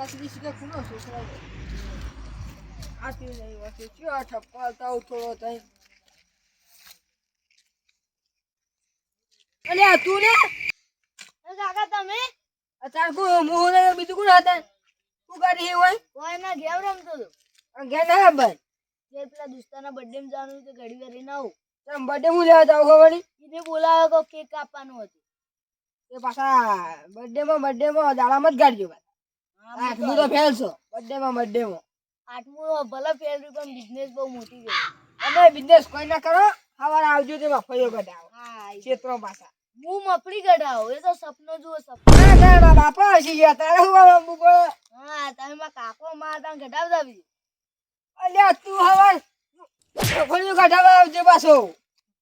પાંત્રીસ કે ખૂણો છોકરા આથી નહીં વાંચે ક્યાં ઠપકાવતા થોડો થઈ અલે આ તું ને કાકા તમે અચાર કો મોહ ને બીજું કોણ હતા તું ગાડી હોય કોઈ ના ગેમ રમતો હતો ઘેર ના બંધ જે પેલા દોસ્તાના બર્થડે માં જવાનું તો ઘડી વાર રહીને આવું તમ બર્થડે હું લેવા જાવ ખબરની એને બોલાવ્યો તો કેક કાપવાનું હતું એ પાછા બર્થડે માં દાડામાં જ ગાડજો આઠમું તો ફેલ છો બર્થડે માં આઠમું ભલે ફેલ રહ્યું પણ બિઝનેસ બહુ મોટી ગઈ તમે બિઝનેસ કોઈ ના કરો સવારે આવજો તે મફળીઓ કઢાવો હા ક્ષેત્રો પાછા હું મફળી કઢાવું એ તો સપનો જુઓ સપનો ના બાપા હસી ગયા તારે હું આવું બોલ હા તમે માં કાકો માં તમે કઢાવતા બી અલ્યા તું હવાર મફળીઓ કઢાવા આવજો પાછો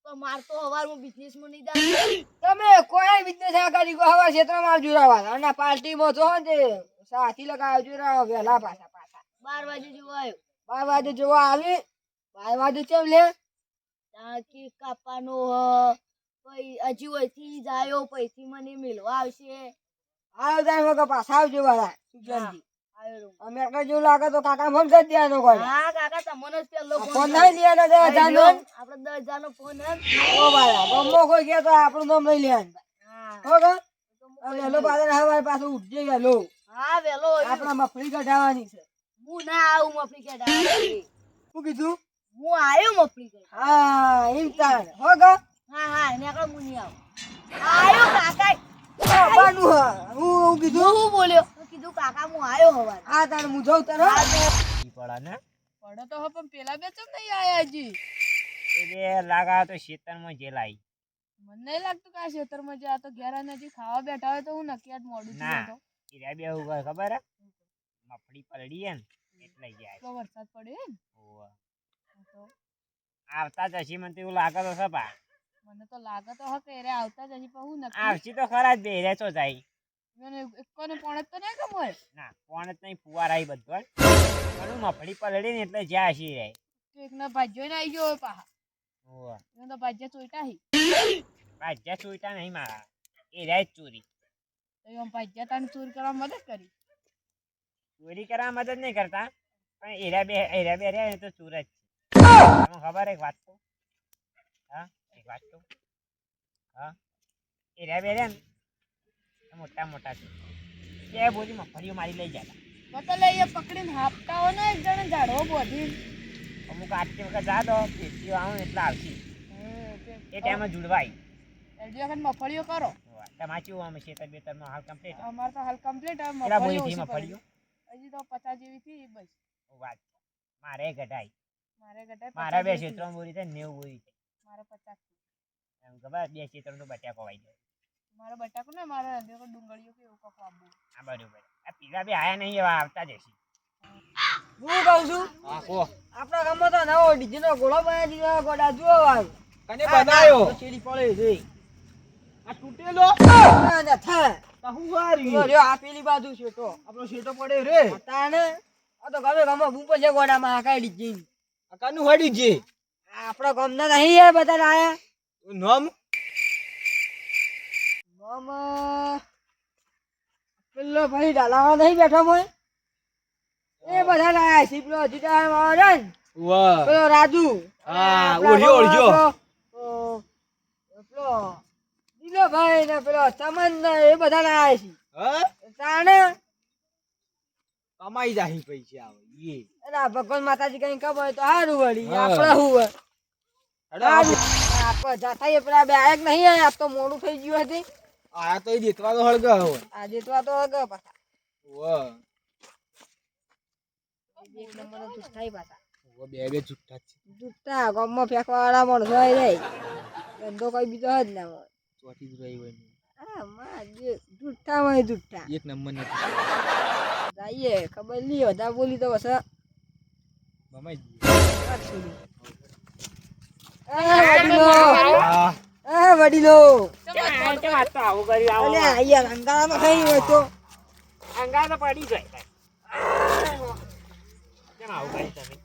તો મારતો હવાર હું બિઝનેસ માં નહીં જાઉં તમે કોઈ બિઝનેસ આ કરી હવા ક્ષેત્રમાં આવજો રાવા અને પાર્ટીમાં જો ને સાથી લગાવજો રાવ વેલા પાછા 12 વાગે જેવો આવ્યો 12 વાગે જોવા આવી 12 વાગે ચમ લે ત્યાં કેક કાપવાનો પછી હજી ઓયથી જાયો પૈથી મને મિલવા આવશે આવ જાય મગર પાછા આવજો વાળા સુજનજી આવ્યો અમે એકલા જેવું લાગે તો કાકા ફોન કરી દેવાનો કોઈ હા કાકા તમને જ પેલો ફોન નહીં લેવાનો દે જાનો આપણે 10,000 નો ફોન હે ઓ વાળા ગમો કોઈ ગયા તો આપણું નામ નહીં લેવાનું હા હો કે વેલો પાછળ હવાર પાછું ઉઠજે વેલો હા વેલો આપણા મફળી કઢાવવાની છે હું ના આવું મફળી કઢાવા શું કીધું હું આવ્યો મફળી કઢાવા હા એમ તાણ હો કે હા એને આગળ હું નહીં આવું આવ્યો કાકા બાનું હા હું કીધું હું બોલ્યો હું કીધું કાકા હું આવ્યો હવાર આ તાણ હું જોઉં તારો પડા ને પડે તો હો પણ પેલા બે ચમ નહીં આયા હજી એ લાગા તો ખેતરમાં જેલાઈ મને નહીં લાગતું કે આ ખેતરમાં જે આ તો ઘેર નજીક ખાવા બેઠા હોય તો હું નક્કી આજ મોડું ના. થયું એ રે બે ઉગર ખબર હે મફળી પલડી હે ને એટલે જાય તો વરસાદ પડ્યો ને ઓવા તો આવતા જશી મને તો એવું લાગે તો સપા મને તો લાગે તો હકે રે આવતા જ હજી પણ હું નક્કી આવશી તો ખરા જ બે રે તો જાય મને એકોને પોણ જ તો નહીં ગમોય ના કોણ જ નહીં ફુવાર આવી બધું પણ મફળી પલડી ને એટલે જ્યાં હશી રે કેક ના ભાજ્યો ને આવી ગયો પાહા ઓવા એને તો ભાજ્યા ચોઈટા હી ભાજ્યા ચોઈટા નહીં મારા એ રે જ ચોરી તો એમ ભાજ્યા તાને ચોરી કરવા મદદ કરી ચોરી કરવા મદદ નહીં કરતા પણ એરા બે રે તો ચોર જ છે તમને ખબર એક વાત તો હા એક વાત તો હા એરા બે રે ને મોટા મોટા છે કે બોલી મફળીઓ મારી લઈ જતા તો લઈ એ પકડીને હાપતા હો ને એક જણે ઝાડવો બોધી અમુક આટલી વખત જા દો ફેરતીઓ આવું એટલે આવશી એ ટાઈમે જુડવાય એડી વખત મફળીઓ કરો તમારે કેવું અમે ખેતર બેતરમાં હાલ કમ્પ્લીટ અમાર તો હાલ કમ્પ્લીટ હવે કેટલા બોરી મફળીઓ થી ઓછી મફળીઓ પડી. હજી તો 50 જેવી થી બસ વાત મારે ઘટાય મારે ગટાય મારા 50 બે જેવી ક્ષેત્રો બોરી થાય 90 બોરી થાય મારે 50 એમ ખબર બે ક્ષેત્રો તો બટ્યા ખવાઈ જાય મારે બટાકો ને મારે હંધ્યો કે ડુંગળીઓ કે એવું કપ આબુ આ બરોબર આ પીલા બી આયા નહીં એવા આવતા જ હશે હું કહું છું હા કો આપણા ગામમાં તો નવો ડીજે નો ગોળો બનાવી દીધો ગોડા જુઓ વાળો કને બનાયો ચીડી પડે છે આ તૂટેલો ના ના થા તો હું વારી તો જો આ પેલી બાજુ છે તો આપણો શેટો પડ્યો રે તાને આ તો ગામે ગામમાં બૂપો છે ગોડામાં હાકાઈ ડીજે આ કાનું હડી જે આપણા ગામના નહીં હે બધા આયા નામ ગામ પેલો ભાઈ ડાલાવા નહીં બેઠો મોય એ બધા લાયા છે પેલો જીતા મારે ને વાહ પેલો રાજુ હા ઓળજો ઓળજો પેલો દીલો ભાઈ ને પેલો ચમન ને એ બધા લાયા છે હા તાણે કમાઈ જાહી પૈસા આવે એ એના ભગવાન માતાજી કઈ ખબર હોય તો સારું વળી હા. આપણે શું હોય અરે આપણે જાતા પેલા બે આયક નહીં આયા આપ તો મોડું થઈ ગયું હતી આ તો દેતવા તો હળગા હોય આ જીતવા તો હગે પાછા વાહ એક નંબર નું થાય પાછા બે બે જુઠ્ઠા છે જૂઠા ગામમાં ફેંકવા વાળા માણસો આવી જાય ધંધો કઈ બીજો જ ના હોય ચોથી જ રહી હોય હા માં જૂઠા માં જૂઠા એક નંબર ને જઈએ ખબર નહીં વધારે બોલી તો બસ મમાઈ વડીલો વાત તો આવું કર્યું અલે અહીંયા અંગારામાં ખાઈ હોય તો અંગા તો પડી જાય કેમ આવું કરી તમે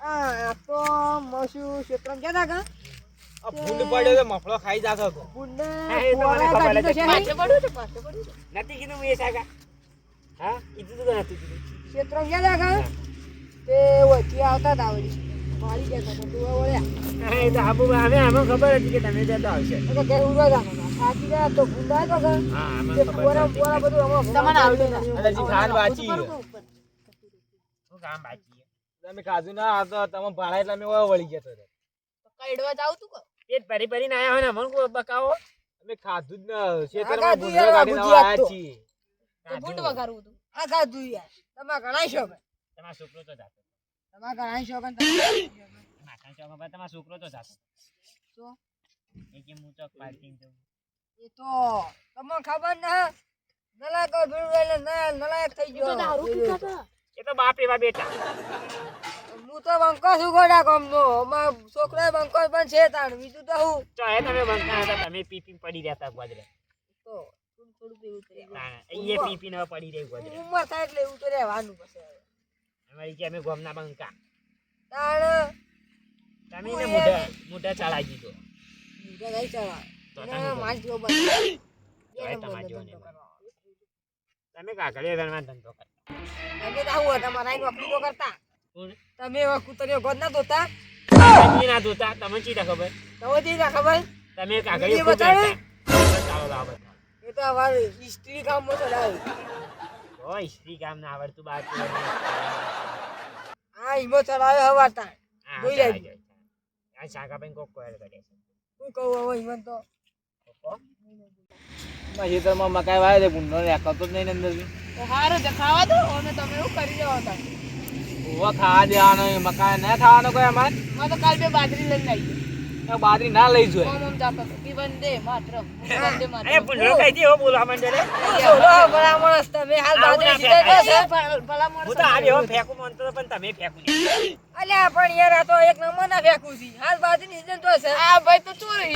આ તો મસુ ક્ષેત્રમાં ગયા તા આ ફૂંડ પડ્યો તો મફળો ખાઈ જાતો હતો બુંડે હા, એ તો મને ખબર કાઢી તો હતી. છે નહીં. નથી કીધું મેં સાગા હા કીધું તું કે નતું કીધું ક્ષેત્રો ગયા હતા કાં? તે ઓછી આવતા હતા વળી મારી જતા હતા તું વળ્યા હા એ તો આબુ અમે આમાં ખબર હતી કે તમે જતા આવશે તો ઘેર ઉભા હતા સાચી ગયા તો ભૂંડા તો કાં? હા આમાં તે ખબર બોરા નથી. બોરા બધું આમાં તમને આવડે ના. અરે જી ખાન બાચી શું કામ બાકી છે? તમે ખાધું ના આ તો તમે ભાડા એટલે અમે ઓય વળી ગયા તો કઈડવા જાવ તું કે પેટ ભરી ભરીને આયા હોય ને અમને કોઈ બકાવો અમે ખાધું જ ન આ ખેતરમાં ખાધું ભૂંડો યાર, કાઢીને ભુજીયા આયા તો. છીએ તો બૂટ વગાડવું તું આ ખાધું યાર તમારે ઘણા શોખ હે. તમારો છોકરો તો જાતો તમારે ઘણા શોખ હે ને માખણ ચોકમાં પણ તમારો છોકરો તો જાતો શું? એ કે હું ચોક પાર્કિંગ જઉં એ તો તમને ખબર ના નલાયક ભીડ એટલે નલાયક થઈ એ તો ગયો દારૂ પીતા હતા એ તો બાપ એવા બેટા હું તો બંકો છું ગોડા ગામનો અમારા છોકરા બંકો પણ છે તાણ બીજું તો હું ચાહે તમે બંકા હતા તમે પીપી પડી રહેતા ગોદરે તો થોડું થોડું પીવું તો એ પીપી ન પડી રહી ગોદરે ઉંમર થાય એટલે એવું તો રહેવાનું પછી અમારી કે અમે ગોમના બંકા તાણ તમે ને મોઢા મોઢા ચડાઈ દીધો બીજા નહીં ચડવા તો એને તમે માસ જેવો તો એ તમારે બંધ જોઈને તમે કાકડીયા વેણમાં ધંધો કરતા તમે તો આવું હતા મારા નોકરી તો કરતા કોણ? તમે એવા કૂતરીઓ ગોદ ના ધોતા તમે ના ધોતા તમને ચીતા ખબર તો દી ના ખબર તમે કાકડીયા વિડીયો ખૂબ બતાવે? વેણતા. ચાલો લાવો બતાવો. એ તો અમારે સ્ત્રી કામમાં ચડાવે ઓય સ્ત્રી કામ ના આવડતું બાર હા ઈમો ચડાવે હવાતા જોઈ લેજો. આ શાકા પણ કોક કોયલ કરે છે હું કહું હવે ઈમન તો ખેતરમાં મકાઈ વાય છે ભૂંડો રાખતો જ નહીં અંદર તો હારું છે ખાવા દો અને તમે એવું કરી દેવા હતા ઓવા ખાવા દેવાનો મકાઈ ના ખાવાનો કોઈ અમાર માં તો કાલ બે બાજરી લઈને આવી બાદરી ના લઈ જોઈએ ઓમ ઓમ જાતો હતો ઈ વંદે માત્ર વંદે માત્ર અરે ભૂંડો કઈ દી હો બોલવા માંડે રે બોલો ભલા માણસ તમે હાલ આવું ના બાજરી સીધા ફેંકાય. જશે. ભલા માણસ હું તો આ બેહો ફેંકું માનતો હતો, પણ તમે ફેંકું નહીં. અલ્યા પણ યાર આ તો એક નંબર ના ફેંકું છે હાલ બાજરી સીધા તો છે આ ભાઈ તો ચોરી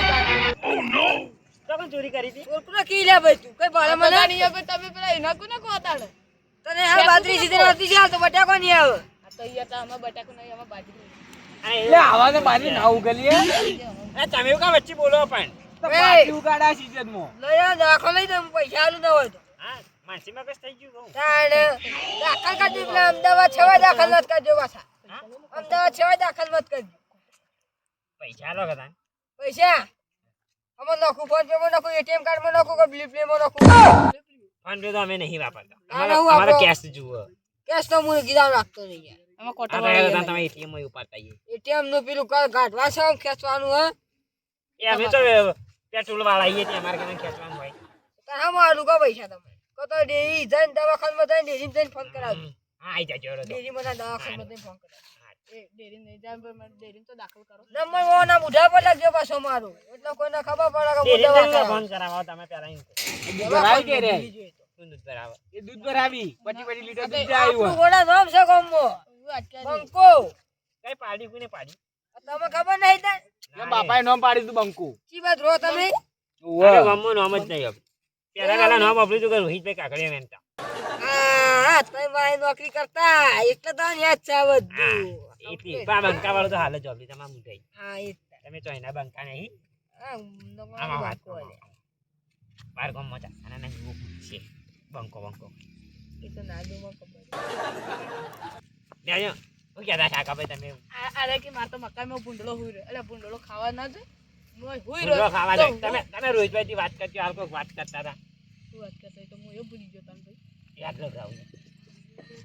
તો પણ ચોરી કરી હતી ઓળખું કી લે ભાઈ તું કઈ ભાડે મને મને તમે પેલા એના કોને કોતા ને તને હાલ બાજરી સીધા નથી ચાલ તો બટાકો નહીં આવે આ તો અહીંયા તો આમાં બટાકો નહીં આમાં બાજરી એટલે આવા ને બાજરી ના ઉગલીએ અરે તમે એવું કા વચ્ચે બોલો પણ તો બાજરી ઉગાડા સીઝન માં લઈ આવ દાખલ લઈ દઉં પૈસા આલું ના હોય તો હા માનસી મગજ થઈ ગયું કહું તાણ દાખલ કરજો પેલા અમદાવાદ છવા દાખલ મત કરજો પાછા હા? અમદાવાદ છવા દાખલ મત કરજો પૈસા લો કદાચ પૈસા આમાં નાખું ફોન પે માં નાખું એટીએમ કાર્ડ માં નાખું કે બ્લીપ પે માં નાખું ફોન પે તો અમે નહીં વાપરતા ના, ના, હું અમારે વાપરો. કેશ જુઓ કેશ તો હું ગીરા રાખતો નહીં યાર આમાં આ કોટા તો એ બધા તમે એટીએમ માં ઉપાડતા આવીએ. એટીએમ નું પેલું કાઢવા છે ખેંચવાનું હે એ અમે તો પેટ્રોલ વાળા આવીએ ત્યાં અમારે કને ખેંચવાનું હોય તાર હા મારું કા પૈસા તમે કો તો ડેરી જઈને દવાખાનામાં જઈને ડેરી જઈને ફોન કરાવજો હા આઈ જાજો હેડો તો. ડેરી માં દવાખાનામાં જઈને ફોન કરાવજો એ ડેરી નહીં જાય પણ મારે ડેરી તો દાખલ કરો નંબર વો ના બુઢા પર લાગજો પાછો મારું એટલે કોઈને ખબર પડે કે હું ડેરી દવા ને કરાવું. ફોન કરાવો તમે પેલા એમ કહો. દૂધ ભરાવી કે રે ભૂલી જોઈએ તો. શું દૂધ ભરાવો? એ દૂધ ભરાવી 25 લીટર અબે, દૂધ આવ્યું આપણું ઘોડા નામ છે ગામમાં બંકો કઈ પાડી કોઈને પાડી તમે ખબર નહીં તાર એમ બાપાએ નામ પાડી દીધું બંકુ ચી વાત રો તમે અરે ગામમાં નામ જ નહીં હવે પેલા નામ વાપર્યું હતું કે રોહિતભાઈ કાકડિયા વેણતા હા તમે મારી નોકરી કરતા એટલે તો યાદ છે આ હા બધું એથી બા બંકા વાળો તો હાલ જ જોબલી તમામ મુઠાઈ હા એ જ. તમે ચોઈના બંકા નહીં હા, આમાં વાત બંકો કરો લે. બાર ગામમાં ચાના નહીં એવું છે બંકો બંકો એ તો નાદુમાં ખબર લેજો હું કહેતા શાકાભાઈ તમે અરે કે મારે તો મકાઈમાં ભૂંડળો હુઈ રહ્યો એટલે ભૂંડળો ખાવા ના જાય મોય હુઈ ભૂંડો રહ્યો ખાવા તો જાય તમે તમે રોહિતભાઈ થી વાત કરતી હાલ કોઈક વાત કરતા હતા શું વાત કરતો હોય તો હું એ ભૂલી ગયો તને ભાઈ યાદ લગાવું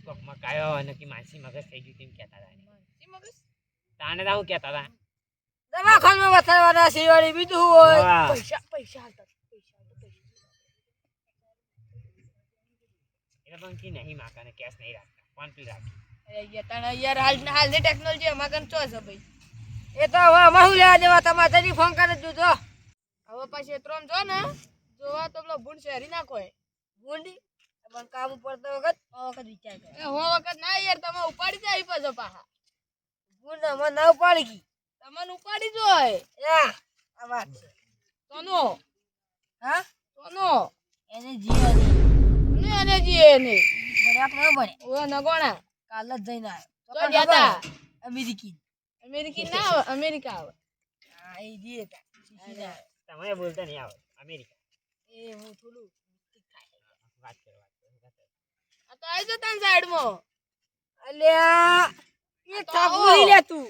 કોક મકાયો અને કે માનસી મગજ થઈ ગયું તેમ કહેતા હતા શી મગજ તાને તો હું કહેતા હતા દવાખાનામાં બતાવવાના સિવાય બીજું શું હોય વાહ. પૈસા પૈસા હાલતા પૈસા એટલે પણ કી નહીં માકાને કેશ નહીં રાખતા ફોન પે રાખી યાર હાલની ટેકનોલોજી અમાર કન ચો છે ભાઈ એ તો હવે અમે શું લેવા દેવા તમારે તરી ફોન કરી દીધો હવે પછી એત્રોમ જો ને જોવા તો પેલો ભૂંડ શહેરી નાખો એ ગુંડી પણ કામ ઉપર તો વખત આ વખત વિચાર કરે હો વખત ના યાર તમે ઉપાડી જાય પાછો પાહા ગુંડ અમે ના ઉપાડી ગઈ તમને ઉપાડી જોય યા આ વાત છે તનો હા તનો એને જીવાની ને અને જી એને બરાક ન બને ઓ નગોણા કાલ જ જઈને આવ્યો તો જાતા અમેરિકી અમેરિકી ના આવે અમેરિકા આવે હા એ જીએ તા સીધા આવે. તમે બોલતા નહીં આવે અમેરિકા એ હું થોડું વાત કરો વાત કરો તો આવી જો તને સાઈડમાં. અલ્યા એક તો થાપ આવો. નહીં લે તું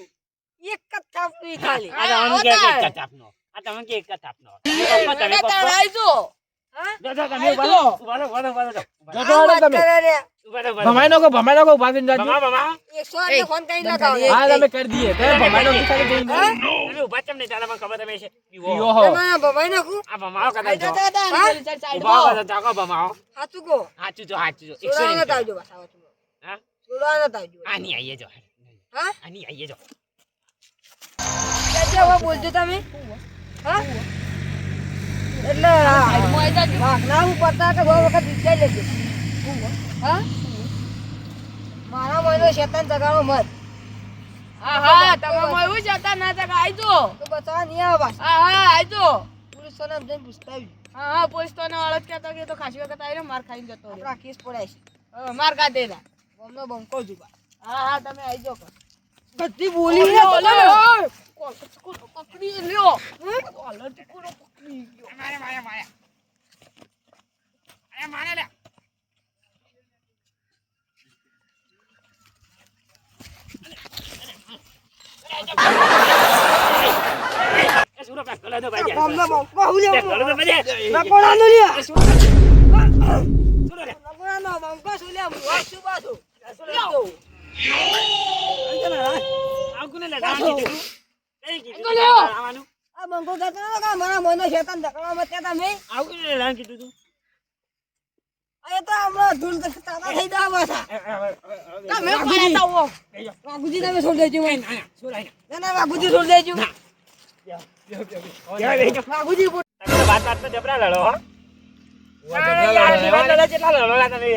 એક જ થાપ નહીં ખાલી આ તો આનું કે એક જ થાપનો. આ તમે કે એક જ થાપનો. તમે મને કોક તાણ આવી જો. હા જો જો તમે આઈ ઉભા જો. રહો, ઉભા રહો, ઉભા રહો, ઉભા રહો. આ વાત કરે રે ઉભા રહો, ઉભા રહો. ભમાઈ નાખો ઉભા થઈને જાજો. ભમા, ભમા. 108 ને ફોન કરી લગાવ હા તમે કરી દઈએ તમે ભમાઈ નાખો ખાલી જઈને તમે ઉભા કેમ નહીં? ચાલો મને ખબર તમે છે. પીવો. પીવો હો. તમારા ભમાઈ નાખું આ ભમાઓ કદાચ જો. હા? ઉભા હો, તો જાગો ભમાઓ. સાચું કહો હાચું જો, હાચું જો. છોડવા 100 નતા આવજો બસ આવો તમે હા? છોડવા નતા આવજો આની આઈએ જો. હા આની આઈએ જો. એટલે હવે બોલજો તમે હા એટલે સાઈડમાં આવી જાજો. વાઘના હું પડતા કે બહુ વખત વિચારી લેજો હા મારા મહિનો શેતાન જગાડો મત હા હા તમે એવું જ હતા ના તક આવી જો. તો બચાવવા નહીં આવે પાછા હા હા આવી જો. પોલીસોને જઈને પૂછતા આવજો હા હા પોલીસ તો અળગ કહેતો કે તો ખાસી વખત આવીને માર ખાઈને જતો રહ્યો. આપણા કેસ પડાય છે હા, માર કાઢેલા. ગમનો બંકો જુબા હા હા તમે આવી જાઓ. બધી બોલી લ્યો, લ્યો. પકડી લ્યો. મારે, મારે, મારે. અરે મારે લે. એ સુરો પેક કલો દો ભાઈ. ગમનો બંકો હું પેક લેવું કલો દો ભાઈ. નકોડાનું લ્યો સુરો લે. નકોડાનો બંકો શું લેવું વાત શું બાજુ સુલો આવ કોને લે? રામ કીધું. કઈ કીધું? લ્યો. આવવાનું. આ બંકો કહેતો નતો કે મારા મહિનો શેતાન જગાડવા મત કહેતા મેં આવ કોને લે? રામ કીધું તું. એ તો હમણાં ધૂળ તાતા થઈ જવા પાછા તમે કોને તાવો. વાઘુજી તમે છોડી દેજો મને સુરાઈ ના ના વાઘુજી છોડી દેજો ના. ના. વાઘુજી તમે તો વાત તો જબરા લડો હો. આટલી વાત લડો કેટલા લડોલા તમે?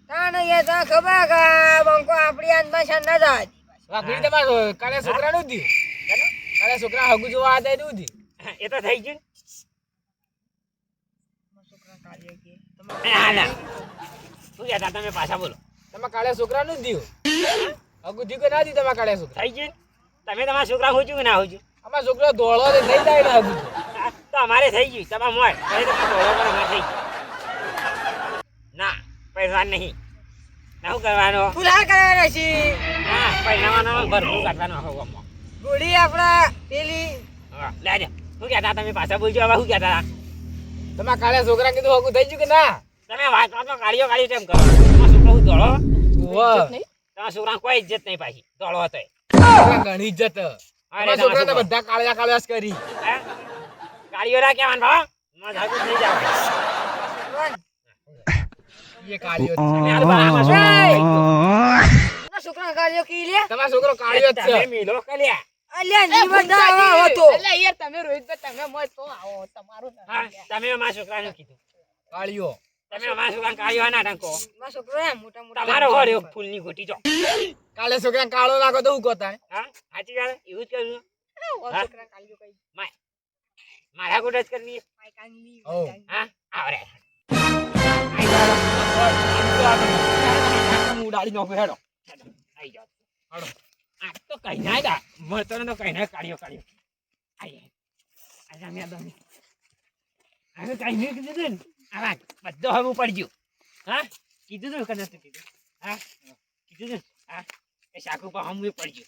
તાને એ તો ખબર કે બંકો આપણી આંતમાં છે ના જાય વાઘરી તમારો કાલે છોકરાનું જ દીધું. કાલે છોકરા હગુ જોવા આ દઈ દઉં એ તો થઈ ગયું. હા, ના. શું કહેતા તમે પાછા બોલો. તમે કાલે છોકરાનું જ દીધું. હગુ દીધું કે ના દીધું તમારા કાલે છોકરા. થઈ ગયું. તમે તમારા છોકરા હોજ્યું કે ના હોજ્યું? અમારા છોકરો દોડો ને થઈ જાય ને હગુ તો. તો અમારે થઈ ગયું. તમારે મોય. પછી તમે દોડો કરો, અમારે થઈ ગયું. ના, પૈસા નહીં. ના શું કરવાનો? ફુલા કરવાના છે હા, પૈસાવાનો ભરપૂર કાઢવાનો આખો ગામમાં. ગોળી આપણા પેલી હા, લે જા. શું કહેતા તમે પાછા બોલજો? હવે શું કહેતા? તમારા કાલે છોકરા કીધું હગુ થઈ ગયું કે ના? તમે વાતમાં કાળીઓ કાઢી કેમ કરો? તમારા છોકરો હું દોડો? ઓહ. તમારા છોકરાને કોઈ ઇજ્જત નહીં પાછી. દોડો હતો એ. છોકરા ઘણી ઇજ્જત. અરે, તમારા તમારા છોકરાને છોકરો. બધા કાળિયા કાળિયા જ કરી. હે? કાળીઓ ના કહેવાનું ભાવ? મારે હાગું જ નહીં જાવ. એ કાળિયો જ તમે હાલ બરાબર છો? છોકરા ગાડીઓ કી લે છે. તમારો છોકરો કાળિયો જ તમે છે. મિલો કલ્યા. અલ્યા નિમંત્રણ આવા હતો એટલે યાર તમે રોહિતભાઈ તમે મોય તો આવો તમારું હા, તમે અમારા છોકરાનું કીધું. કાળિયો. તમે અમારા છોકરાને કાળીઓ ના ટાંકો. મારા છોકરો એમ મોટા મોટા તમારો હોર એક ફૂલની ગોટી જો. કાલે છોકરા કાળો નાખો તો હું કોતા. હા, સાચી વાત? એવું જ કરવું. છોકરા ગાડીઓ કઈ મારા ગોટ જ કરવી. કાંગલી ઓ. હા, આવરે. હું ઉડાડી નાખું હેડો. આઈ જાઓ. હાલો. આ તો કઈ ના દા. મળતો ને તો કઈ ના કાળીઓ કાળીઓ. આઈ. આજા મે દમ. હવે કઈ નહીં કીધું ને. આવા બધો હમું પડ્યું. હા? કીધું તું કે નતું કીધું? હા? કીધું તું? હા? એ શાકુ પા હમું પડ્યું.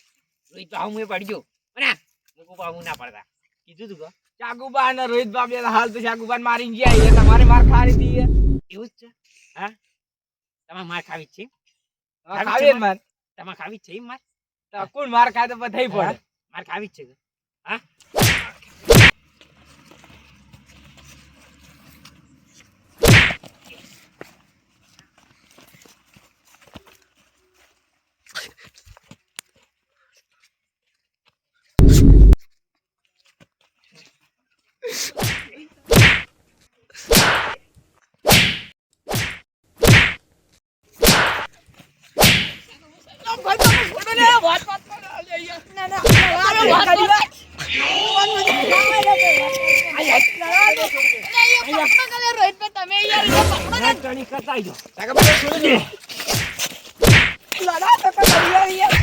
રોહિત પા હમું પડ્યું. ના. મુકુ પા હમું ના પડતા. કીધું તું કે? ચાકુબા અને રોહિત બાબે હાલ તો ચાકુબા મારી ગયા એ તમારે માર ખારી હતી એવું જ છે? હા? તમારે માર ખાવી જ છે? ખાવી જ માર તમારે ખાવી જ છે એમ માર? તો કોણ માર ખાય તો થઈ પડે માર ખાવી જ છે કે? હા? રોહિતભાઈ તમે યાર ટણી કરતા આઈ જાઓ. ચાકુબા છોડી દે લડા તો કરી યાર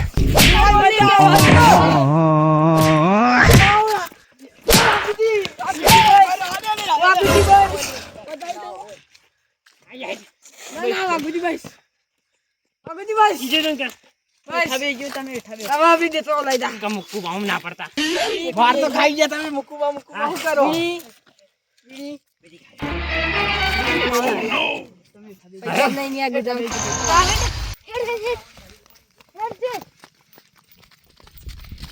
આઈ આઈ. ના વાઘુજી ભાઈ કીધું તું ને કે બસ. ઠબે ગયો તમે ઠબે હવે આપી દે તો લઈ જા. કે મુક્કુ ભાવ ના પડતા વાર તો ખાઈ ગયા તમે મુકુબા શું કરો બીડી. પૈસા જ નહીં આગળ તમે.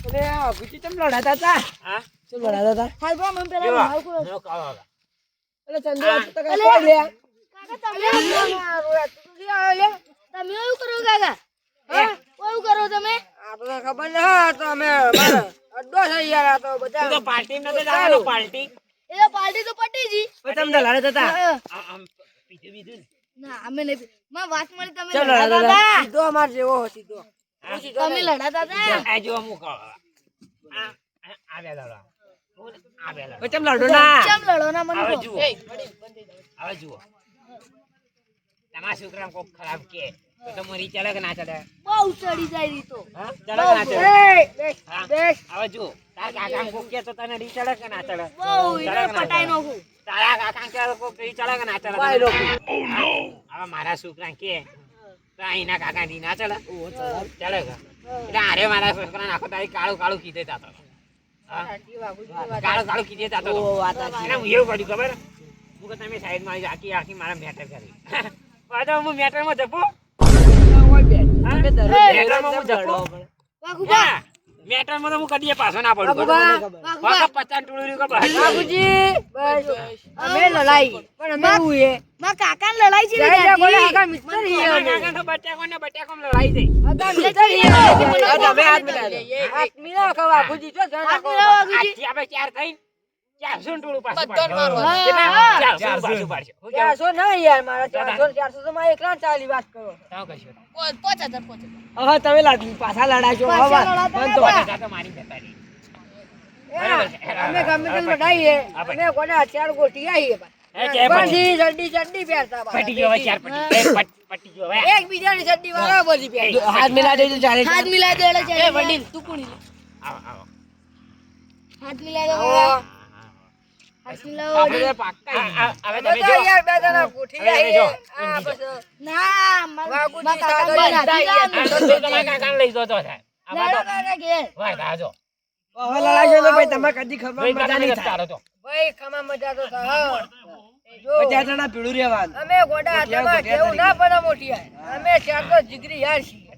અરે આ ભૂચી ચમ લડાતા હતા? હા ચમ લડાતા હતા? હાલ બા મને પેલા કેવા? ભાવ કરો. નો કાળો હવે. અરે ચંદુ આ તો કઈ કોઈ લે. કાકા તમે તમે એવું કરો કાકા હા એવું કરો તમે આપણે ખબર ન હા તો અમે મારે અડ્ડો છે યાર આ તો તું બધા. તો પાર્ટી નતો જવાનો પાર્ટી એ તો પાર્ટી તો પટી જી પછી તમને લડાતા હતા? હા. આમ પીધું બીધું ને ના અમે નહીં માં વાત મળી તમે ચમ લડાતા લડાતા હતા? હતા સીધો અમાર જેવો હો, સીધો. હું સીધો તમે નહીં. લડાતા હતા આ જો અમુક આ બે લડો આ બે લડો પછી ચમ લડો ના. કેમ લડો ના મને હવે કહો. જુઓ હવે જુઓ તમારા છોકરાને કોક ખરાબ કે તો તમારી ચાલે કે ના ચાલે બહુ ચડી જાય રી તો હા ચાલે કે ના ચાલે એ, બેસ, હા બેસ. હવે જુઓ તારા કાકા કોક કે તો તને રી ચાલે કે ના ચાલે બહુ ચાલે એને કે ના પટાઈ ચાલે? નાખું તારા કાકા કે કોક રી ચાલે કે ના ચાલે બાય તને? લોકો. હવે મારા છોકરા કે તો અહીંના કાકા રી ના ચાલે ચાલે કે એટલે આરે મારા છોકરાને આખો તારી કાળું કાળું કીધે તાતો હા કાળું કાળું કીધે તાતો એને હું એવું કર્યું ખબર હું કે તમે સાઈડમાં આવી આખી આખી મારા મેટર કરી પાછો હું મેટરમાં જપું ઓય બેસ. હા? તમે દરરોજ મેટરમાં હું જપું વાઘુબા ના, મેટરમાં તો હું કદીએ પાછો ના પડું વાઘુબા. વાઘા પચાસ ટોળું રહ્યું કે બહાર. બાબુજી, બસ. અમે લડાઈ પણ અમે હું એ માં કાકાને લડાઈ છે જય જય બોલે આગા મિત્ર હી મારા અમે. કાકાનો બટાકોને બટાકોમાં લડાઈ થઈ. આગા મિત્ર હી અમે. મને આ તમે હાથ બોલો. મિલાવો. હાથ મિલાવો કે બાબુજી તો જણ હાથ નાખો. મિલાવો વાઘુજી. આજથી આપણે ચાર થઈને 400 ટોળું પાછું બધાને પાડશું. મારવાનું. કેટલા? હા. 400 પાછું પાડશું. શું કહેવું? 400 ના યાર મારા 400 400 તો મારે એકલા ચાલી વાત કરો. તાવ કશું. હવે તમે લાડુ પાછા લડાશો. પાછા લડાતા બંધ તો. હતા. બધા તો મારી જતા રહી. અમે ગમે તેમ લડાઈએ. અમે કોને હથિયાર ગોઠી આવીએ. એ કે પટી ચડ્ડી ચડ્ડી પહેરતા પાછા. પટી ગયો હવે ચાર પટી. એ પટી ગયો હવે. એકબીજાની ચડ્ડી વાળા બધી પહેરતા. હાથ મિલા દેજો ચાલે હાથ મિલાઈ દો એટલે ચાલે. વડીલ, તું કોણ લે? આવો આવો. હાથ મિલાઈ દો આવો. કાકા. હાથ મિલાવો આપણે વડીલ. પાક્કા હવે અમે તમે તો જો યાર બે જણા ગોઠી હવે આવીએ. જો. આ બસ. ના વાઘુજી માં કાકા સાગર લડાઈ લડાઈ જવાનું. આ તો તમારા કાકાને લઈ જતો થાય. આમાં લડો તો કાકા ઘેર. વાહ તાજો. હવે લડાશો તો ભાઈ તમારે કદી ખબર રોજ મજા કાકાને નહીં રસ્તા થાય હતો. ભાઈ ખમા મજા તો થાય. જો 50 જણા ભેળું રહેવાનું અમે ગોડા હાથમાં કેવું ના પડે મોટી અમે ચાર તો જીગરી યાર છીએ.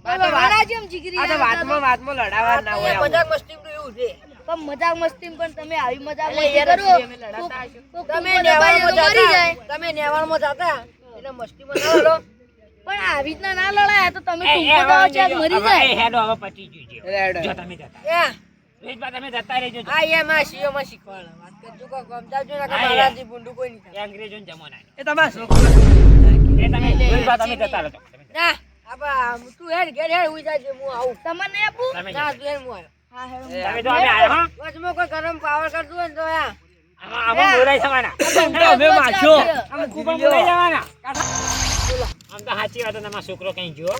લડાડા જેમ જીગરી આ તો યાર વાતમાં લડાવા ના હોય મજાક મસ્તી એવું છે. પણ મજાક મસ્તી પણ તમે આવી મજાક અલે મસ્તી યાર કરો અમે લડાતા કોક- હશું. કોક તમે કોક દબાઈને નેવાળમાં તો મરી જતા જાય. તમે નેવાળમાં જતા એટલે મસ્તીમાં ના લડો. પણ આવી રીતના ના લડાય તો તમે એ, ટૂંકો હવે દાવ છે જો, મરી હવે જાય એ હેડો હવે પતી ગયું છે. રેડો. જો તમે જતા. એ રોજબા તમે જતા રહેજો. આ એમાં સીઓમાં શીખવાડો. વાત કરજો કોક સમજાવજો ને કે હા, મારાથી ભૂંડું કોઈ નહીં થાય. એ અંગ્રેજોના જમાના. એ તમારા છોકરો એ તમે રોજબા તમે જતા રહેજો. ના આપા તું હેડ ઘેર હેડ ઉઈ જાજે હું આવું. તમને નહીં આપું તમે ના જતા. તું હેડ હું આવ્યો. હા હેડો. તમે જો અમે આયા હા. વચમાં કોઈ ગરમ પાવર કરતું હોય ને તો આ આમાં બોલાઈ જવાના. અમે માછો આમાં કૂપા બોલાઈ જવાના. આમ તો સાચી વાત છે, તમારો છોકરો કઈ ગયો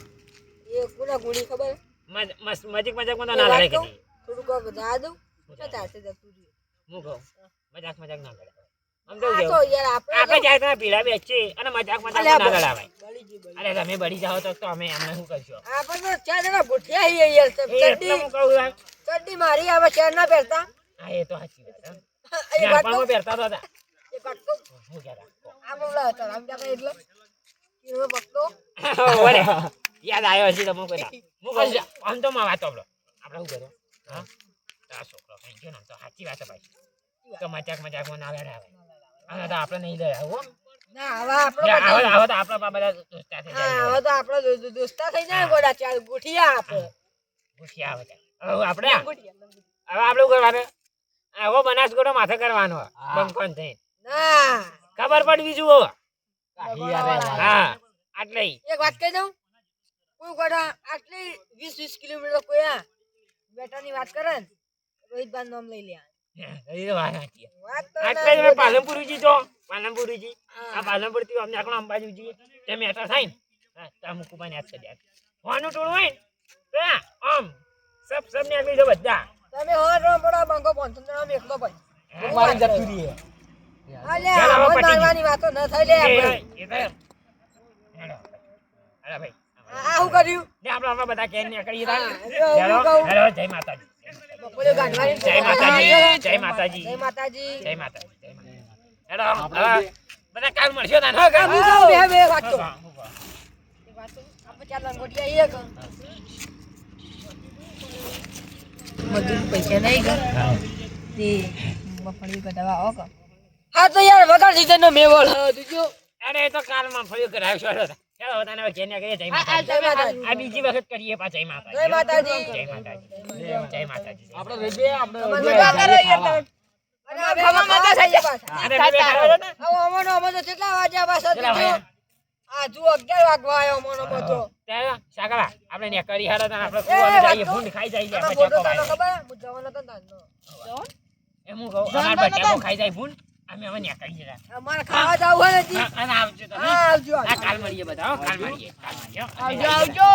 એ કોના ગુણી ખબર? મજાક મજાકમાં તો એ ના વાત લડે કે કહું? નહીં. થોડું કોક જા દઉં તો ચાલશે જતું રહ્યું. હું કહું મજાક મજાક ના લડે. આમ આ તો તો કેવું? યાર આપણે આપણે જાય તો ભીડા બેસીએ અને મજાક મજાક અલ્યા ના લડાવાય. બળી ગઈ, બળી. અરે તમે બળી જાઓ તો અમે એમને શું કરશું? આપણે તો ચાર જણા ગોઠિયા છીએ યાર. એ એટલે હું કહું યાર. ચડ્ડી મારી આવે ચાર ના પહેરતા. હા એ તો સાચી વાત હે. એ વાત નાનપણમાં કહું? પહેરતા તો હતા. એ વાત કહું? શું કહેતા? આપણે ઓલા તળાવ જાતા એટલે એનો પકડો. ઓરે, યાદ આવ્યો હશે તમે કોઈ હું કહું છું, આમ તો માં વાત સાંભળો. આપણે શું કર્યું? હા? તારો છોકરો કઈ ગયો ને આમ તો સાચી વાત છે પાછી. તો મજાકમાં ના લડાવાય. હવે તો આપણે નહીં લડાય હો. ના હવે આપણે લે, બધા- હવે તો આપણા બધા દોસ્તા થઈ હા જાય. હવે તો આપણે દોસ્તા થઈ જાય ગોડા ચાર ગોઠિયા આપણે. ગુસ્સા આવે છે. હવે આપણે ગોઠિયા. હવે આપણે શું કરવાનું? હવે બનાસકોટો માથે કરવાનો બંકોન થઈ ના ખબર પડવી જુઓ. હા આટલે એક વાત કહી દઉં, કોઈ ગોડા આટલી 20 કિલોમીટર કોઈ આ બેટાની વાત કરે ને રોહિતભાઈ નામ લઈ લે. વાત તો આટલે જ મેં પાલનપુરજી તો પાલનપુરજી હા. આ પાલનપુર થી અમને આખો અંબાજીજી તે મેટર થાય ને ત્યાં મુકુબાને યાદ કરી દે હોવાનું ટોળું હોય ને તો આમ સબ ને આગળ જો બધા તમે હો રો બડા બંકો પંચન નામ એકલો ભાઈ મારી જતું રહીએ અલે ચાલ, હવે આ પતી ગયું. મારવાની વાતો ન થઈ લે આપણે. એ તો હેડો. અરે ભાઈ આ શું કર્યું લે આપણે બધા કેન નીકળીએ તાણ. હા, હેલો હું કહું. હેલો જય માતાજી બપોરે ગાંઠવાની જય માતાજી જય માતાજી જય માતાજી જય માતાજી જય માતાજી હેલો હવે બધા કાલ મળશે તાન હો કાલ બે વાતો આપણે ચાર લંગોટી આવીએ કે મજૂર પૈસા નહીં કે તે મફળી કઢાવા આવો કે હા તો યાર વગર સીઝન નો મેવલ તુજો અરે એ તો કાલમાં ફળ્યું કરાવશો હેલો તને હવે કેન નીકળીએ જય જય માતાજી માતાજી આ બીજી વખત કરીએ પાછા જય જય માતાજી માતાજી જય માતાજી જય માતાજી આપણે રેબે આપણે દુઆ કરો યાર અને આ ખાવા માતા થઈ પાછા અરે બે કરો છો ને આવો અમનો અમો તો કેટલા વાગ્યા પાછા કેટલા તુજો વાગ્યા? આ જો 11 વાગવા આવ્યો અમનો બધો ત્યાં સાગરા આપણે ને કરી હારા તને આપણે કુવાનું જઈએ ભૂંડ ખાઈ જઈએ આનો આપણે ફોટો ટેકો તાનો વાળો. ખબર હું જવાનો તો તાનો એમ હું કહું અમાર ટેકો ખાઈ જાય ભૂંડ અમે હવે ને કરી જરા અમારે ખાવા જાવ હોય ને અને આવજો તમે હા આવજો આ કાલ મળીએ બધા હો કાલ મળીએ આવજો આવજો